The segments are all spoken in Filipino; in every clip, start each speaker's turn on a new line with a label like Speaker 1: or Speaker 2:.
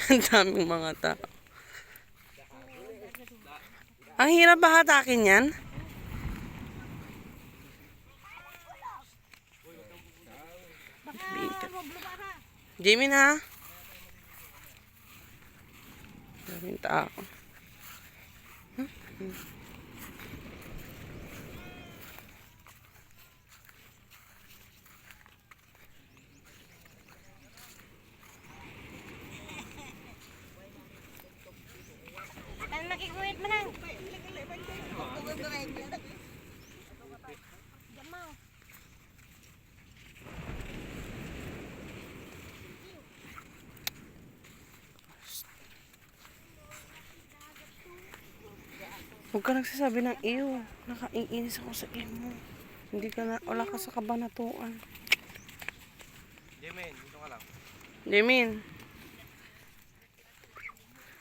Speaker 1: Ang daming mga tao. Ang hirap ba hatakin yan? Jamie na. Daming tao.
Speaker 2: Nakikuwit mo lang.
Speaker 1: Huwag ka nagsasabi ng iyo. Nakaiinis ako sa iyo mo. Hindi ka na, wala ka sa kabanatuan.
Speaker 3: Jemin, dito ka lang.
Speaker 1: Jamin.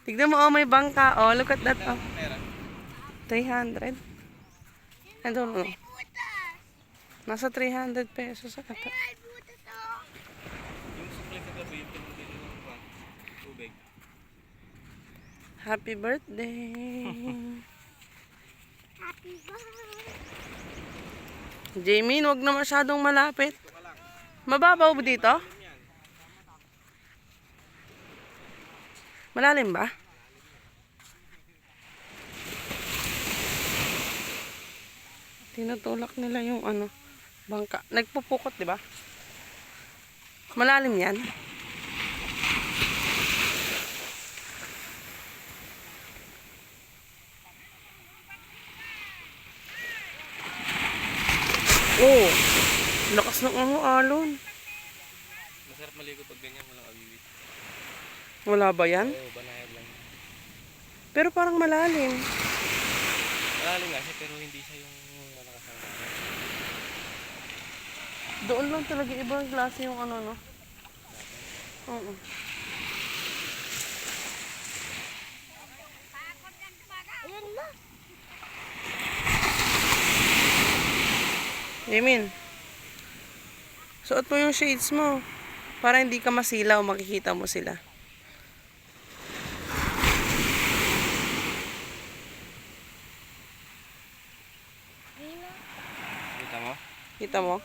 Speaker 1: Tignan mo, oh, may bangka. Oh, look at that. Oh. 300. I don't know. Nasa 300 pesos ata.
Speaker 3: Yung supply kagabi, yung pinabili ng tubig.
Speaker 1: Happy birthday.
Speaker 2: Happy birthday.
Speaker 1: Jamin, wag na masyadong malapit. Mababaw ba dito? Malalim ba? Tinutulak nila yung ano, bangka. Nagpupukot, di ba? Malalim yan. Oh, lakas ng ano, alon.
Speaker 3: Masarap maligo pag ganyan, walang awiwit.
Speaker 1: Wala ba yan?
Speaker 3: Oo, banayad lang.
Speaker 1: Pero parang malalim.
Speaker 3: Malalim nga siya, pero hindi siya yung malakas ang araw.
Speaker 1: Doon lang talaga ibang klase yung ano, no? Oo.
Speaker 2: Ayan na.
Speaker 1: Yamin, suot mo yung shades mo para hindi ka masilaw, makikita mo sila.
Speaker 3: Kita mo?
Speaker 1: Kita mo?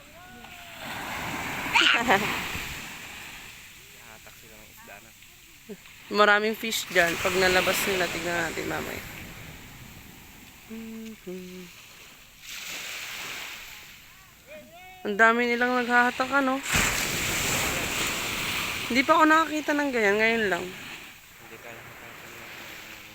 Speaker 3: Hatak sila ng isda na.
Speaker 1: Maraming fish dyan. Pag nalabas nila, tignan natin mamaya. Ang dami nilang naghahatak, ano? Hindi pa ako nakakita ng ganyan. Ngayon lang.
Speaker 3: Hindi ka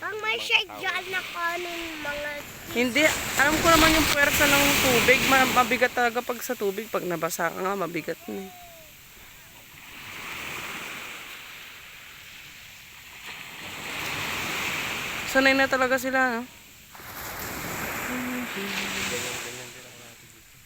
Speaker 2: Pang may shade dyan na kanin mga...
Speaker 1: Hindi. Alam ko naman yung puwersa ng tubig. Mabigat talaga pag sa tubig. Pag nabasa ka nga, mabigat na eh. Sanay na talaga sila, no?
Speaker 3: ganyan din ang natin dito.